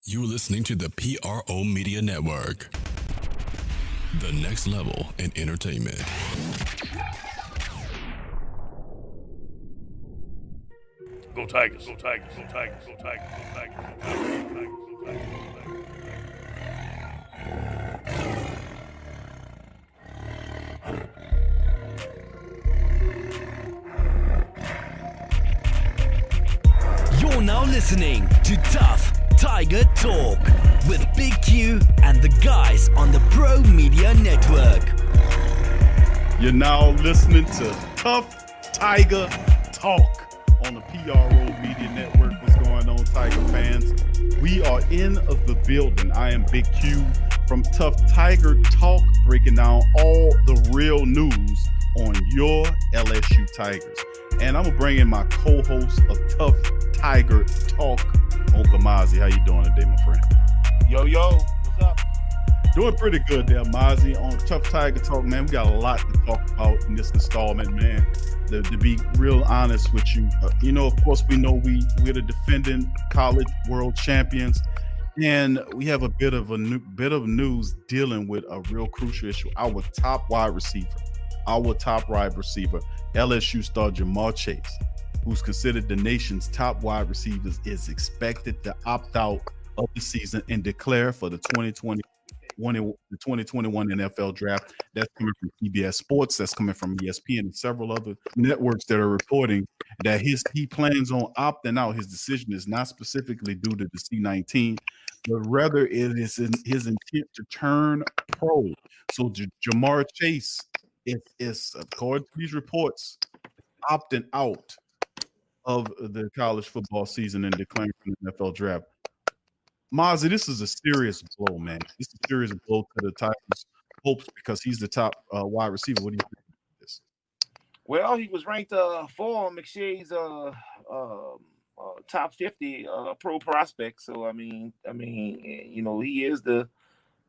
You're listening to the PRO Media Network, the next level in entertainment. Go Tigers, go Tigers, go Tigers, go Tigers, go Tigers, go Tigers, go Tigers, go Tigers, go Tigers. You're now listening to Tuff Tiger Talk with Big Q and the guys on the Pro Media Network. You're now listening to Tuff Tiger Talk on the PRO Media Network. What's going on, Tiger fans? We are in the building. I am Big Q from Tuff Tiger Talk, breaking down all the real news on your LSU Tigers. And I'm going to bring in my co-host of Tuff Tiger Talk, Uncle Mozzie. How you doing today, my friend? Yo, what's up? Doing pretty good there, Mozzie. On Tuff Tiger Talk, man, we got a lot to talk about in this installment, man. To be real honest with you, of course, we know we're the defending college world champions, and we have a bit of news dealing with a real crucial issue. Our top wide receiver, LSU star Ja'Marr Chase, who's considered the nation's top wide receivers, is expected to opt out of the season and declare for the 2021 NFL draft. That's coming from CBS Sports. That's coming from ESPN and several other networks that are reporting that he plans on opting out. His decision is not specifically due to the C-19, but rather it is his intent to turn pro. So Ja'Marr Chase is, according to these reports, opting out of the college football season and declaring for the NFL draft. Mozzie, this is a serious blow, man. This is a serious blow to the Tigers' hopes because he's the top wide receiver. What do you think of this? Well, he was ranked 4 on McShay's top 50 pro prospect. So I mean, he is the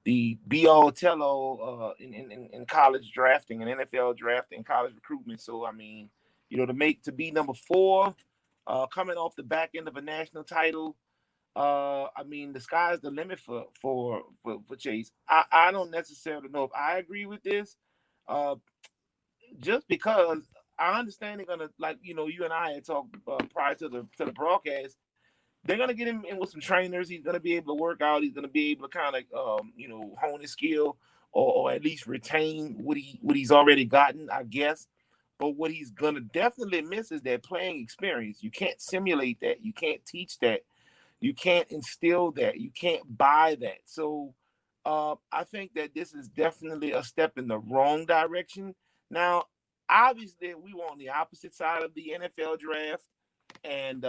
be all tell all in college drafting and NFL drafting, college recruitment. So I mean, to be number 4, coming off the back end of a national title. I mean, the sky's the limit for Chase. I don't necessarily know if I agree with this, just because I understand they're gonna, like, you and I had talked prior to the broadcast. They're gonna get him in with some trainers. He's gonna be able to work out. He's gonna be able to kind of hone his skill or at least retain what he's already gotten, I guess. But what he's gonna definitely miss is that playing experience. You can't simulate that. You can't teach that. You can't instill that. You can't buy that. So I think that this is definitely a step in the wrong direction. Now, obviously, we were on the opposite side of the NFL draft. And,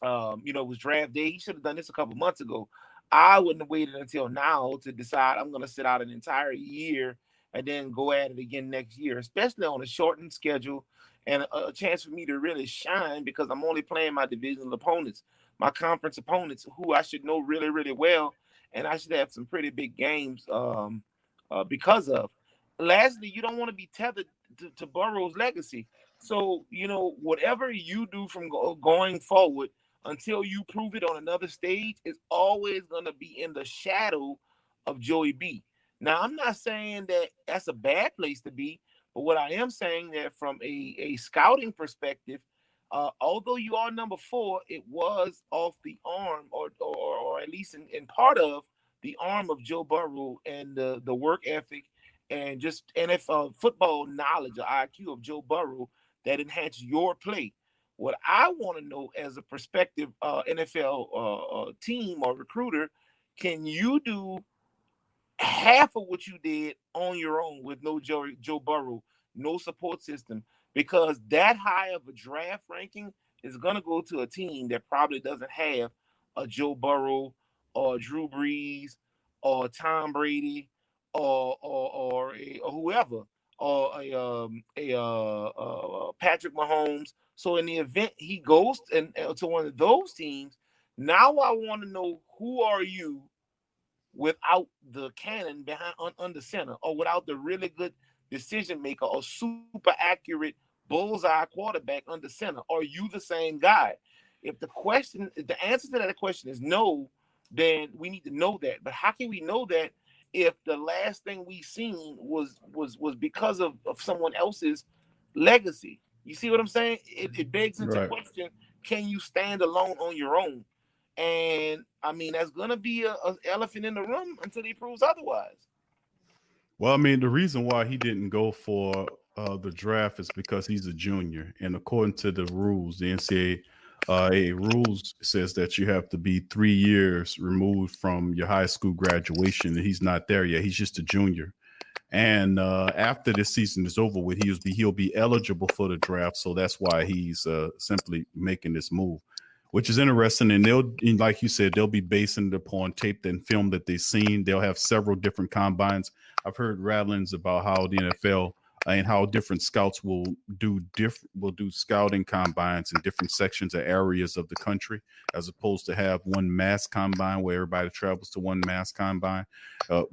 it was draft day. He should have done this a couple months ago. I wouldn't have waited until now to decide I'm going to sit out an entire year and then go at it again next year, especially on a shortened schedule. And a chance for me to really shine because I'm only playing my divisional opponents, my conference opponents, who I should know really, really well. And I should have some pretty big games because of. Lastly, you don't want to be tethered to Burrow's legacy. So, whatever you do from going forward until you prove it on another stage is always going to be in the shadow of Joey B. Now, I'm not saying that that's a bad place to be. But what I am saying that from a scouting perspective, although you are number 4, it was off the arm or at least in part of the arm of Joe Burrow and the work ethic and just NFL football knowledge or IQ of Joe Burrow that enhanced your play. What I want to know as a prospective NFL team or recruiter, can you do half of what you did on your own with no Joe Burrow, no support system? Because that high of a draft ranking is going to go to a team that probably doesn't have a Joe Burrow or Drew Brees or Tom Brady or whoever or a Patrick Mahomes. So in the event he goes to one of those teams, now I want to know, who are you without the cannon behind under center, or without the really good decision maker or super accurate bullseye quarterback under center? Are you the same guy? If the answer to that question is no, then we need to know that. But how can we know that if the last thing we seen was because of someone else's legacy? You see what I'm saying? It begs into question: can you stand alone on your own? And I mean, that's gonna be a elephant in the room until he proves otherwise. Well, I mean, the reason why he didn't go for the draft is because he's a junior, and according to the rules, the NCAA rules says that you have to be 3 years removed from your high school graduation, and he's not there yet. He's just a junior. And after this season is over with, he'll be eligible for the draft. So that's why he's simply making this move, which is interesting. And like you said, they'll be basing it upon tape and film that they've seen. They'll have several different combines. I've heard rattlings about how the NFL and how different scouts will do scouting combines in different sections or areas of the country, as opposed to have one mass combine where everybody travels to one mass combine.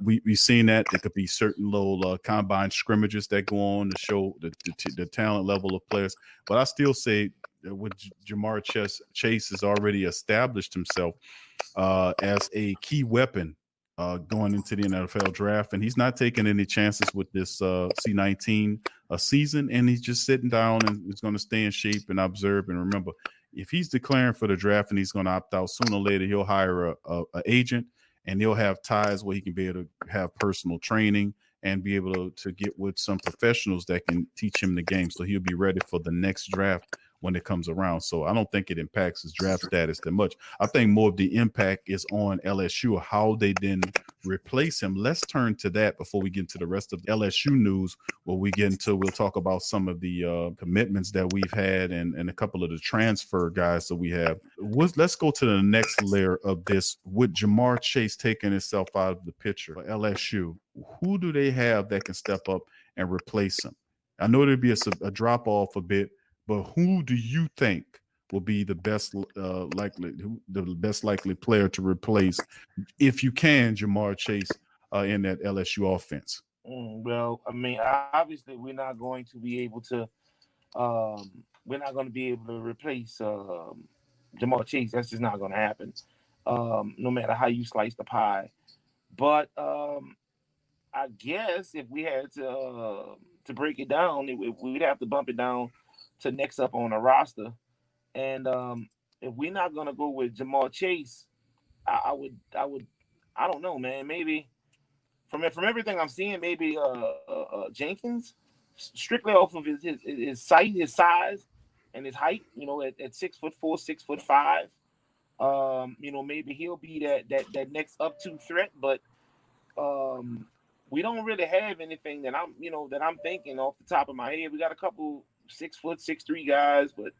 We've seen that. There could be certain little combine scrimmages that go on to show the talent level of players. But I still say with Jamar Chase has already established himself as a key weapon going into the NFL draft, and he's not taking any chances with this C19 season, and he's just sitting down and is going to stay in shape and observe. And remember, if he's declaring for the draft and he's going to opt out, sooner or later he'll hire a agent, and he'll have ties where he can be able to have personal training and be able to get with some professionals that can teach him the game, so he'll be ready for the next draft when it comes around. So I don't think it impacts his draft status that much. I think more of the impact is on LSU, how they then replace him. Let's turn to that before we get into the rest of the LSU news, where we'll talk about some of the commitments that we've had and a couple of the transfer guys that we have. Let's go to the next layer of this. With Jamar Chase taking himself out of the picture for LSU, who do they have that can step up and replace him? I know there'd be a drop off a bit, but who do you think will be the best likely player to replace, if you can, Jamar Chase in that LSU offense? Well, I mean, obviously, we're not going to be able to replace Jamar Chase. That's just not going to happen, no matter how you slice the pie. But I guess if we had to break it down, we'd have to bump it down to next up on the roster. And if we're not gonna go with Jamar Chase, I would I don't know, man. Maybe from everything I'm seeing, maybe Jenkins, strictly off of his size, and his height. You know, at 6'4", 6'5". You know, maybe he'll be that next up to threat, but we don't really have anything that I'm thinking off the top of my head. We got a couple 6', 6'3" guys, but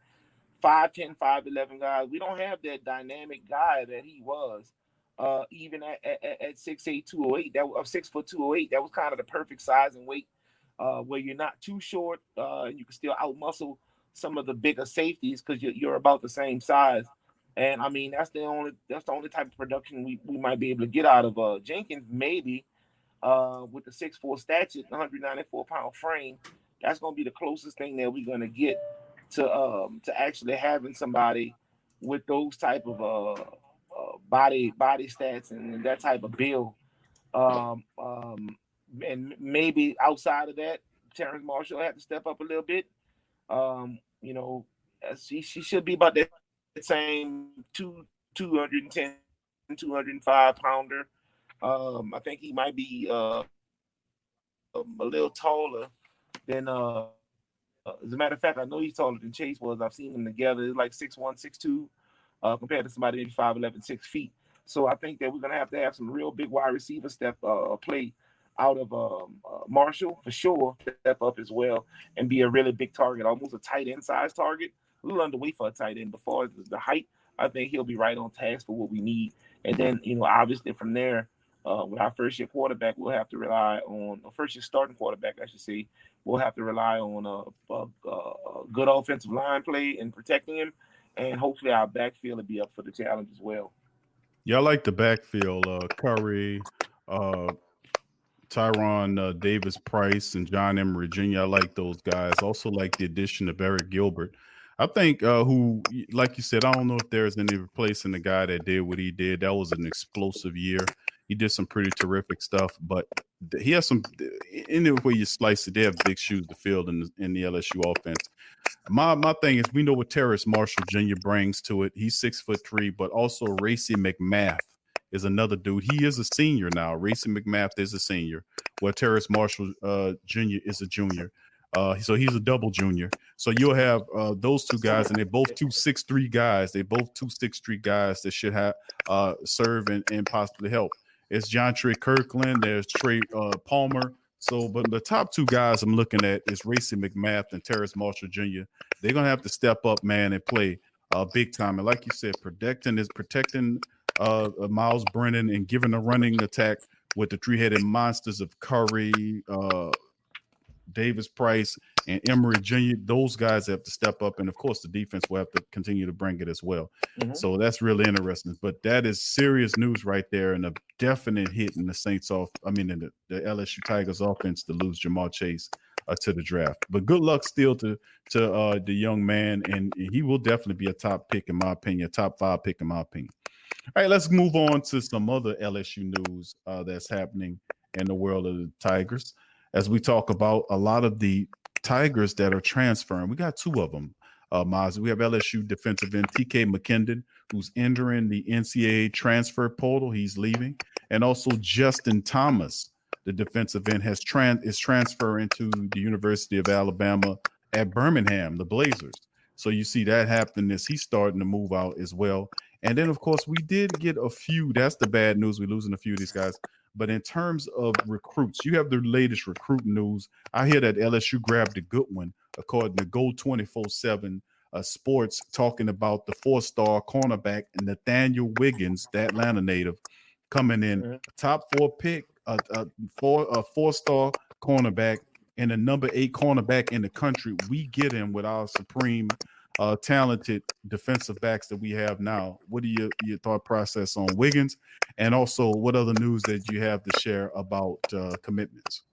5'10", 5'11" guys. We don't have that dynamic guy that he was. Even at 6'8", 208, that was 6 foot 208. That was kind of the perfect size and weight, where you're not too short, and you can still outmuscle some of the bigger safeties because you're about the same size. And I mean, that's the only type of production we might be able to get out of Jenkins, maybe. With the 6'4" stature, 194-pound frame, that's going to be the closest thing that we're going to get to actually having somebody with those type of body stats and that type of build. And maybe outside of that, Terrence Marshall had to step up a little bit. You know, she should be about that same 210, 205 pounder. I think he might be a little taller than as a matter of fact, I know he's taller than Chase was. I've seen them together. It's like 6'1", 6'2", compared to somebody maybe 5'11", 6 feet. So I think that we're gonna have to have some real big wide receiver play out of Marshall for sure, step up as well and be a really big target, almost a tight end size target. A little underweight for a tight end. Before the height, I think he'll be right on task for what we need. And then, you know, obviously from there, with our first year quarterback, we'll have to rely on first year starting quarterback, I should say. We'll have to rely on a good offensive line play and protecting him, and hopefully our backfield will be up for the challenge as well. Yeah, I like the backfield. Curry, Tyron Davis Price, and John Emery Jr. I like those guys. Also like the addition of Eric Gilbert. I think who, like you said, I don't know if there's any replacing the guy that did what he did. That was an explosive year. He did some pretty terrific stuff, but he has some. Any way you slice it, they have big shoes to fill in the LSU offense. My thing is, we know what Terrace Marshall Jr. brings to it. He's 6'3", but also Racy McMath is another dude. He is a senior now. Racy McMath is a senior, where Terrace Marshall Jr. is a junior. So he's a double junior. So you'll have those two guys, and they're both 2'6'3" guys. They're both 2'6'3" guys that should have serve and possibly help. It's John Trey Kirkland. There's Trey Palmer. So, but the top two guys I'm looking at is Racy McMath and Terrace Marshall Jr. They're gonna have to step up, man, and play big time. And like you said, protecting Miles Brennan and giving a running attack with the three-headed monsters of Curry, Davis Price, and Emory Jr. Those guys have to step up, and of course, the defense will have to continue to bring it as well. Mm-hmm. So that's really interesting. But that is serious news right there, and a definite hit in the in the LSU Tigers offense to lose Jamar Chase to the draft. But good luck still to the young man, and he will definitely be a top pick in my opinion, top 5 pick in my opinion. All right, let's move on to some other LSU news that's happening in the world of the Tigers. As we talk about a lot of the Tigers that are transferring, we got 2 of them. Miles, we have LSU defensive end TK McKendon, who's entering the NCAA transfer portal. He's leaving, and also Justin Thomas, the defensive end, is transferring to the University of Alabama at Birmingham, the Blazers. So you see that happening as he's starting to move out as well. And then, of course, we did get a few. That's the bad news. We're losing a few of these guys. But in terms of recruits, you have the latest recruit news. I hear that LSU grabbed a good one, according to Go 24/7 Sports, talking about the 4-star cornerback Nathaniel Wiggins, the Atlanta native, coming in top 4 pick, a 4-star cornerback, and a number 8 cornerback in the country. We get him with our supreme talented defensive backs that we have now. What are your thought process on Wiggins, and also what other news that you have to share about commitments?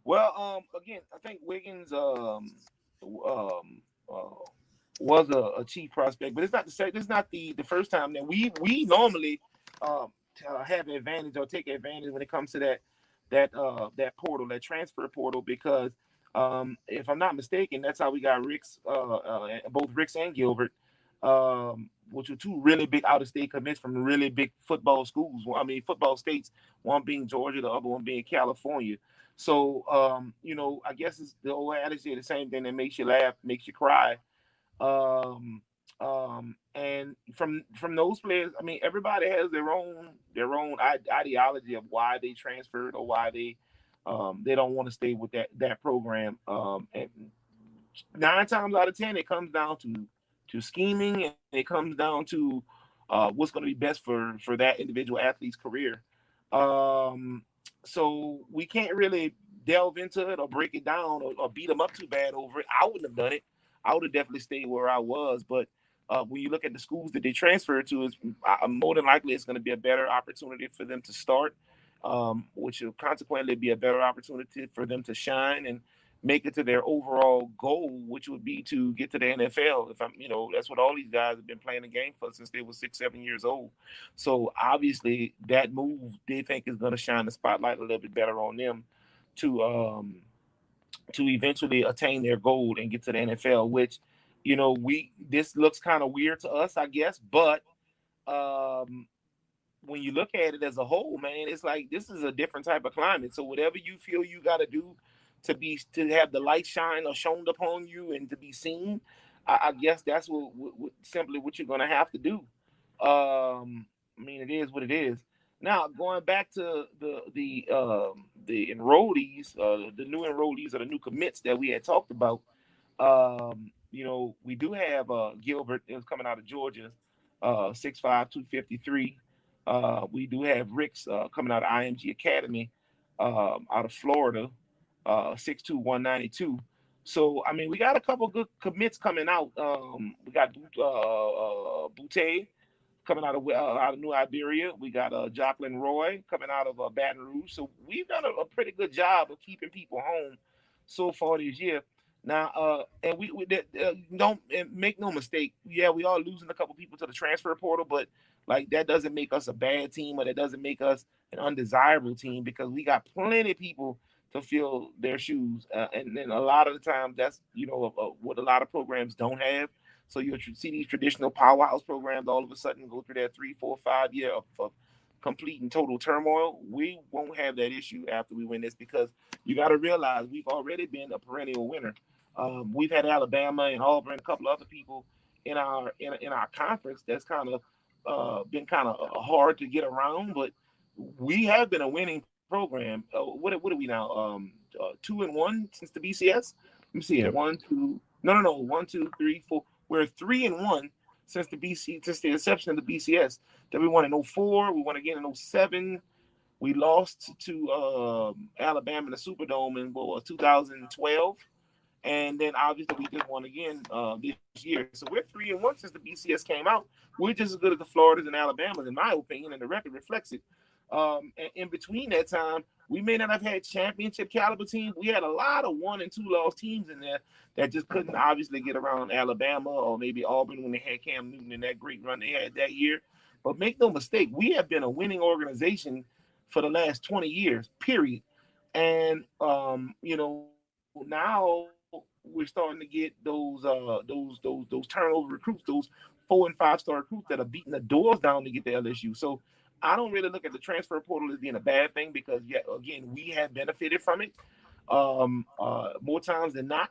Well, again, I think Wiggins was a chief prospect, but it's not to say this is not the first time that we normally have advantage or take advantage when it comes to that portal, that transfer portal, because if I'm not mistaken, that's how we got both Ricks and Gilbert, which were 2 really big out-of-state commits from really big football schools. Football states, one being Georgia, the other one being California. So, I guess it's the old adage, the same thing that makes you laugh, makes you cry. And from those players, everybody has their own ideology of why they transferred or why they don't want to stay with that program. And 9 times out of 10, it comes down to scheming, and it comes down to what's going to be best for that individual athlete's career. So we can't really delve into it or break it down or beat them up too bad over it. I wouldn't have done it. I would have definitely stayed where I was. But when you look at the schools that they transferred to, more than likely it's going to be a better opportunity for them to start, which will consequently be a better opportunity for them to shine and make it to their overall goal, which would be to get to the NFL. That's what all these guys have been playing the game for since they were 6-7 years old. So obviously that move they think is going to shine the spotlight a little bit better on them to eventually attain their goal and get to the NFL, which, this looks kind of weird to us, I guess, but when you look at it as a whole, man, it's like this is a different type of climate. So whatever you feel you got to do to have the light shine or shone upon you and to be seen, I guess that's simply what you're going to have to do. It is what it is. Now, going back to the enrollees, the new enrollees or the new commits that we had talked about, we do have Gilbert is coming out of Georgia, 6'5", 253. We do have Ricks coming out of IMG Academy out of Florida, 6'2", 192. So, we got a couple good commits coming out. We got Boutte coming out of New Iberia. We got Jocelyn Roy coming out of Baton Rouge. So we've done a pretty good job of keeping people home so far this year. Now, and we don't make no mistake. Yeah, we are losing a couple people to the transfer portal, but like that doesn't make us a bad team, or that doesn't make us an undesirable team because we got plenty of people to fill their shoes. And then a lot of the time, that's what a lot of programs don't have. So you'll see these traditional powerhouse programs all of a sudden go through that 3, 4, 5 year of complete and total turmoil. We won't have that issue after we win this because you got to realize we've already been a perennial winner. We've had Alabama and Auburn, a couple other people in our conference that's kind of been kind of hard to get around, but we have been a winning program. What are we now? 2-1 since the BCS. Let me see here. 1, 2. No. 1, 2, 3, 4. We're 3-1 since the inception of the BCS. Then we won in 04. We won again in 07. We lost to Alabama in the Superdome in 2012. And then obviously we just won again this year. So we're 3-1 since the BCS came out. We're just as good as the Floridas and Alabamas, in my opinion, and the record reflects it. And in between that time, we may not have had championship caliber teams. We had a lot of 1 and 2 loss teams in there that just couldn't obviously get around Alabama or maybe Auburn when they had Cam Newton in that great run they had that year. But make no mistake, we have been a winning organization for the last 20 years, period. And now we're starting to get those turnover recruits, those 4 and 5 star recruits that are beating the doors down to get to LSU. So I don't really look at the transfer portal as being a bad thing because, again, we have benefited from it more times than not.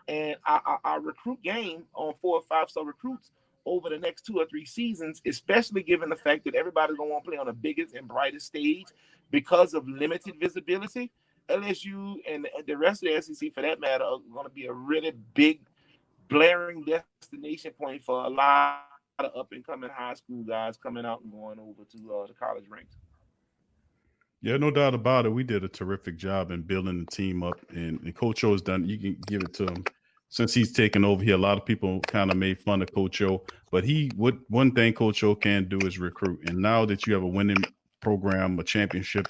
And our recruit game on 4 or 5 star recruits over the next 2 or 3 seasons, especially given the fact that everybody's going to want to play on the biggest and brightest stage because of limited visibility. LSU and the rest of the SEC, for that matter, are going to be a really big, blaring destination point for a lot of up-and-coming high school guys coming out and going over to the college ranks. Yeah, no doubt about it. We did a terrific job in building the team up, and Coach O's done. You can give it to him. Since he's taken over here, a lot of people kind of made fun of Coach O, but one thing Coach O can do is recruit. And now that you have a winning program, a championship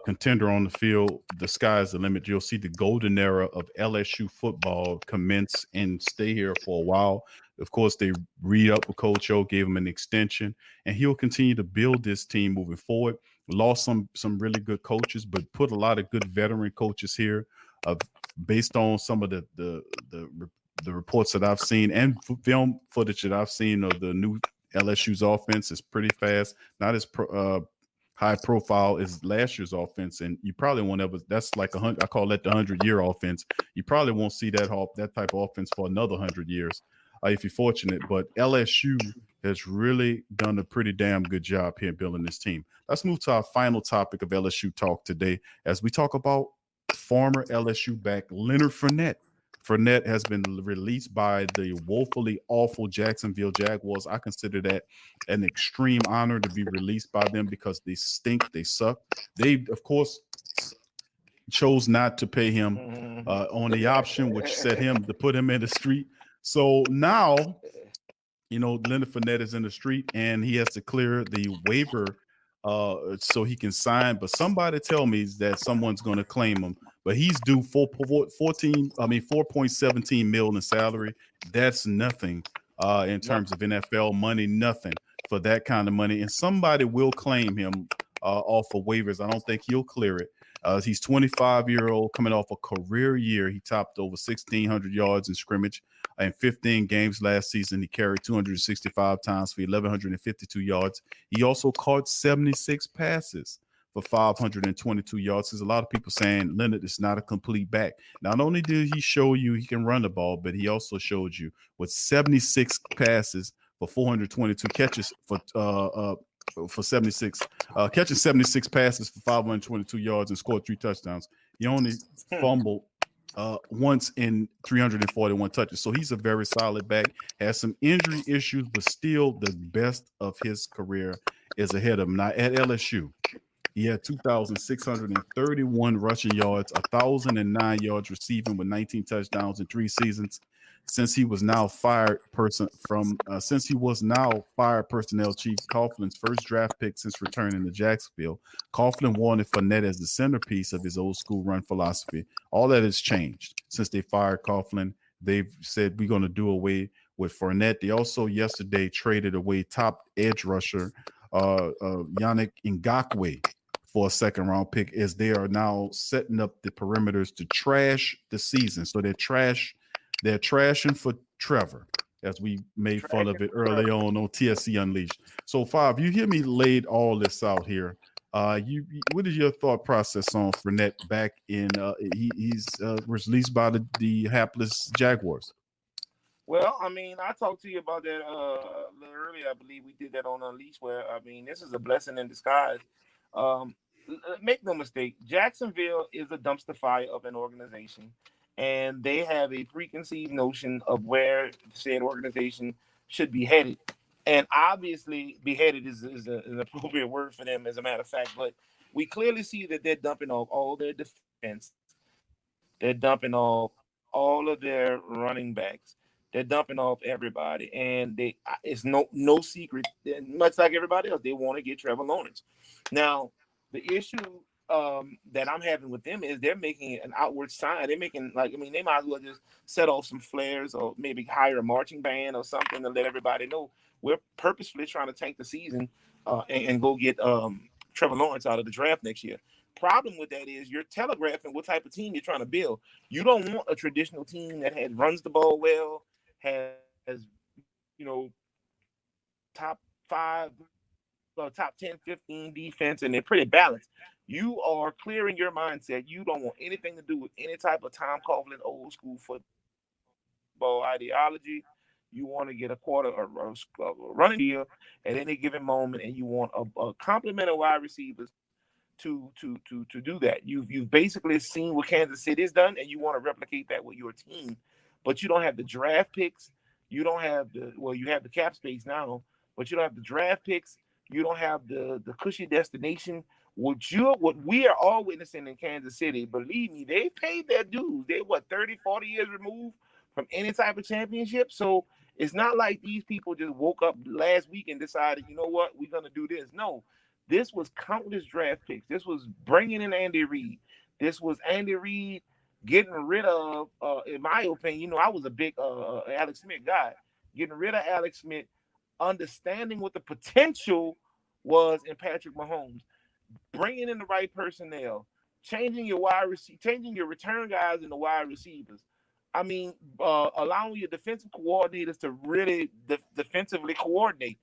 contender on the field, the sky's the limit. You'll see the golden era of LSU football commence and stay here for a while. Of course, they re-up with Coach O, gave him an extension, and he'll continue to build this team moving forward. Lost some really good coaches, but put a lot of good veteran coaches here. Based on some of the reports that I've seen and film footage that I've seen of the new LSU's offense is pretty fast, not as high profile as last year's offense, and you probably won't ever. That's like I call that the 100-year offense. You probably won't see that type of offense for another 100 years if you're fortunate. But LSU has really done a pretty damn good job here building this team. Let's move to our final topic of LSU talk today as we talk about former LSU back Leonard Fournette. Fournette has been released by the woefully awful Jacksonville Jaguars. I consider that an extreme honor to be released by them because they stink. They suck. They, of course, chose not to pay him on the option, which set him to put him in the street. So now, Leonard Fournette is in the street and he has to clear the waiver so he can sign. But somebody tell me that someone's going to claim him. But he's due $4.17 million in salary. That's nothing in terms of NFL money. Nothing for that kind of money. And somebody will claim him off of waivers. I don't think he'll clear it. He's 25-year-old coming off a career year. He topped over 1,600 yards in scrimmage in 15 games last season. He carried 265 times for 1,152 yards. He also caught 76 passes for 522 yards. There's a lot of people saying Leonard is not a complete back. Not only did he show you he can run the ball, but he also showed you with 76 passes for 422 catches for 76 catching 76 passes for 522 yards and scored 3 touchdowns. He only fumbled once in 341 touches. So he's a very solid back. Has some injury issues, but still the best of his career is ahead of him. Now at LSU, he had 2,631 rushing yards, 1,009 yards receiving with 19 touchdowns in 3 seasons. since he was now fired personnel chief, Coughlin's first draft pick since returning to Jacksonville. Coughlin wanted Fournette as the centerpiece of his old school run philosophy. All that has changed since they fired Coughlin. They've said we're going to do away with Fournette. They also yesterday traded away top edge rusher Yannick Ngakoue for a second-round pick, as they are now setting up the perimeters to trash the season. So they're trashing for Trevor, as we made fun of it early on TSC Unleashed. So, Five, you hear me laid all this out here. What is your thought process on Fournette back in? He's released by the hapless Jaguars. Well, I mean, I talked to you about that a little earlier. I believe we did that on Unleashed, where, I mean, this is a blessing in disguise. Make no mistake, Jacksonville is a dumpster fire of an organization, and they have a preconceived notion of where said organization should be headed. And obviously, beheaded is an appropriate word for them, as a matter of fact. But we clearly see that they're dumping off all their defense. They're dumping off all of their running backs. They're dumping off everybody. And it's no secret, much like everybody else, they want to get Trevor Lawrence. Now, the issue that I'm having with them is they're making an outward sign. They're making, they might as well just set off some flares or maybe hire a marching band or something to let everybody know we're purposefully trying to tank the season and go get Trevor Lawrence out of the draft next year. Problem with that is you're telegraphing what type of team you're trying to build. You don't want a traditional team that runs the ball well, has top 5, top 10, 15 defense, and they're pretty balanced. You are clearing your mindset. You don't want anything to do with any type of Tom Coughlin old school football ideology. You want to get a running deal at any given moment, and you want a complement of wide receivers to do that. You've basically seen what Kansas City has done, and you want to replicate that with your team. But you don't have the draft picks. You don't have you have the cap space now, but you don't have the draft picks. You don't have the cushy destination. What we are all witnessing in Kansas City, believe me, they paid their dues. They're 30, 40 years removed from any type of championship. So it's not like these people just woke up last week and decided, you know what, we're going to do this. No, this was countless draft picks. This was bringing in Andy Reid. This was Andy Reid getting rid of, in my opinion, I was a big Alex Smith guy, getting rid of Alex Smith, understanding what the potential was in Patrick Mahomes, bringing in the right personnel, changing your return guys into wide receivers. I mean, allowing your defensive coordinators to really defensively coordinate.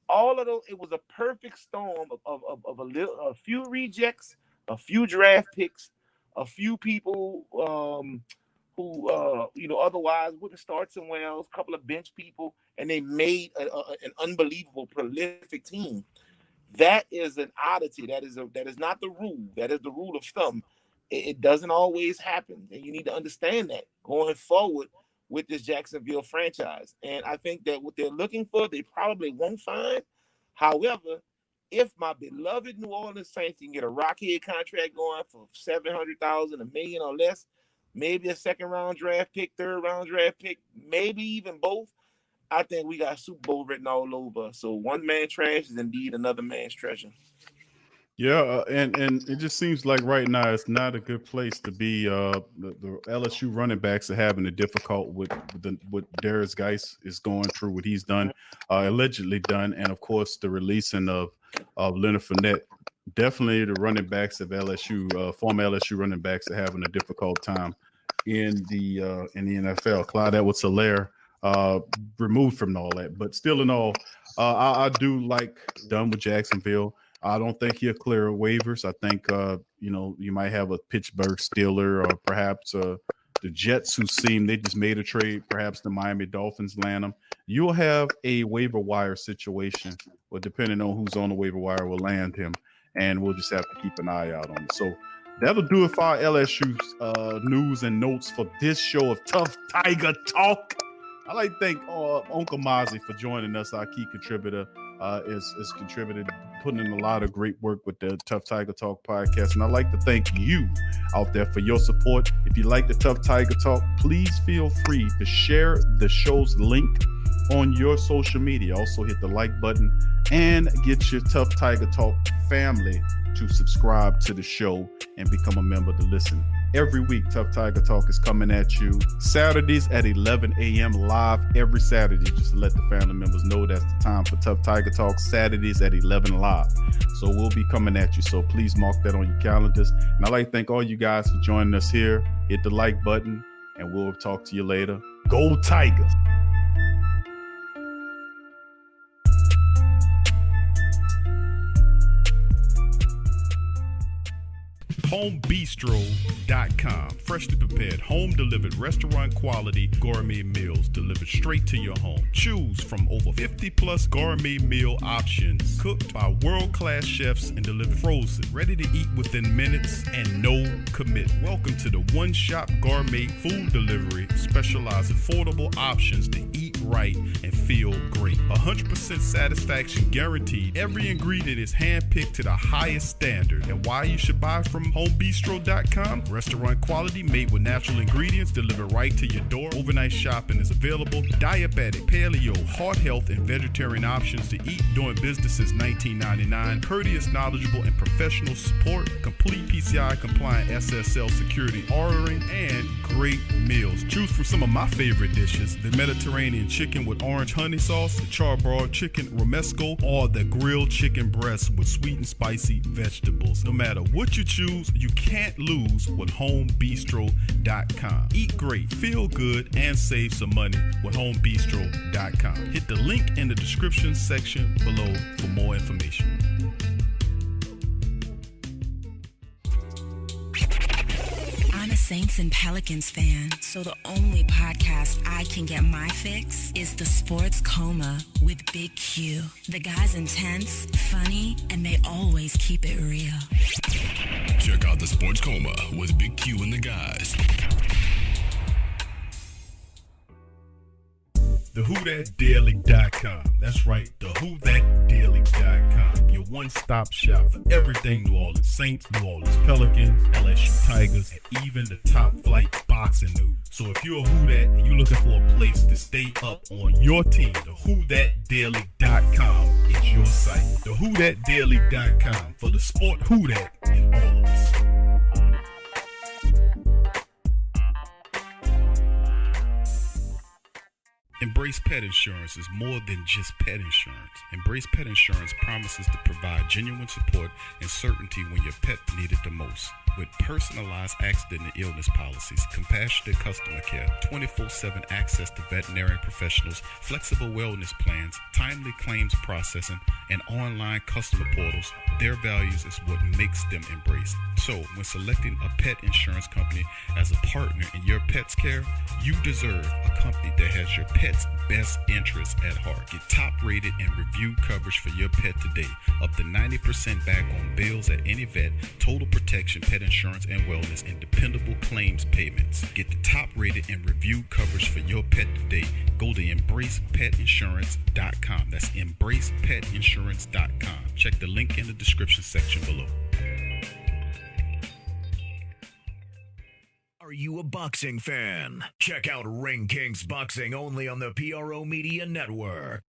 All of those, it was a perfect storm of a few rejects, a few draft picks, a few people who otherwise wouldn't start somewhere else, a couple of bench people, and they made an unbelievable, prolific team. That is an oddity. That is not the rule. That is the rule of thumb. It doesn't always happen, and you need to understand that going forward with this Jacksonville franchise. And I think that what they're looking for, they probably won't find. However, if my beloved New Orleans Saints can get a Rockhead contract going for $700,000, $1 million or less, maybe a second-round draft pick, third-round draft pick, maybe even both, I think we got Super Bowl written all over. So one man's trash is indeed another man's treasure. Yeah, and it just seems like right now it's not a good place to be. The LSU running backs are having it difficult with what Darius Geis is going through, what he's done, allegedly done, and of course the releasing of Leonard Fournette. Definitely the running backs of LSU, former LSU running backs, are having a difficult time in the NFL. Clyde Edwards-Helaire removed from all that, but still in all, I do like done with Jacksonville. I don't think he'll clear waivers. I think, you might have a Pittsburgh Steeler or perhaps the Jets who they just made a trade. Perhaps the Miami Dolphins land him. You'll have a waiver wire situation, or depending on who's on the waiver wire, will land him. And we'll just have to keep an eye out on it. So that'll do it for our LSU news and notes for this show of Tuff Tiger Talk. I'd like to thank Uncle Mozzie for joining us, our key contributor. is contributed, putting in a lot of great work with the Tough Tiger Talk podcast. And I'd like to thank you out there for your support. If you like the Tough Tiger Talk, please feel free to share the show's link on your social media. Also hit the like button and get your Tough Tiger Talk family to subscribe to the show and become a member to listen. Every week, Tough Tiger Talk is coming at you Saturdays at 11 a.m. live every Saturday, just to let the family members know that's the time for Tough Tiger Talk, Saturdays at 11 live. So we'll be coming at you. So please mark that on your calendars. And I'd like to thank all you guys for joining us here. Hit the like button and we'll talk to you later. Go Tigers! HomeBistro.com. Freshly prepared, home delivered, restaurant quality gourmet meals delivered straight to your home. Choose from over 50 plus gourmet meal options cooked by world-class chefs and delivered frozen, ready to eat within minutes and no commit. Welcome to the One Shop Gourmet Food Delivery, specialized affordable options to eat right and feel great. 100% satisfaction guaranteed. Every ingredient is handpicked to the highest standard. And why you should buy from HomeBistro.com? Restaurant quality, made with natural ingredients, delivered right to your door. Overnight shopping is available. Diabetic, paleo, heart health, and vegetarian options to eat. Doing business since 1999. Courteous, knowledgeable, and professional support. Complete PCI compliant SSL security ordering, and great meals. Choose from some of my favorite dishes: the Mediterranean chicken with orange honey sauce, the charbroiled chicken romesco, or the grilled chicken breast with sweet and spicy vegetables. No matter what you choose, you can't lose with HomeBistro.com. Eat great, feel good, and save some money with HomeBistro.com. Hit the link in the description section below for more information. I'm a Saints and Pelicans fan, so the only podcast I can get my fix is The Sports Coma with Big Q. The guy's intense, funny, and they always keep it real. Check out The Sports Coma with Big Q and the guys. TheWhoThatDaily.com. That's right, TheWhoThatDaily.com. Your one-stop shop for everything New Orleans Saints, New Orleans Pelicans, LSU Tigers, and even the top flight boxing news. So if you're a Who That and you're looking for a place to stay up on your team, TheWhoThatDaily.com is your site. TheWhoThatDaily.com for the sport Who That in all of us. Embrace Pet Insurance is more than just pet insurance. Embrace Pet Insurance promises to provide genuine support and certainty when your pet needs it the most. With personalized accident and illness policies, compassionate customer care, 24/7 access to veterinary professionals, flexible wellness plans, timely claims processing, and online customer portals, their values is what makes them Embrace. So, when selecting a pet insurance company as a partner in your pet's care, you deserve a company that has your pet's best interests at heart. Get top-rated and review coverage for your pet today. Up to 90% back on bills at any vet, total protection, pet insurance and wellness, and dependable claims payments. Get the top-rated and review coverage for your pet today. Go to EmbracePetInsurance.com. That's EmbracePetInsurance.com. Check the link in the description section below. Are you a boxing fan? Check out Ring Kings Boxing only on the PRO Media Network.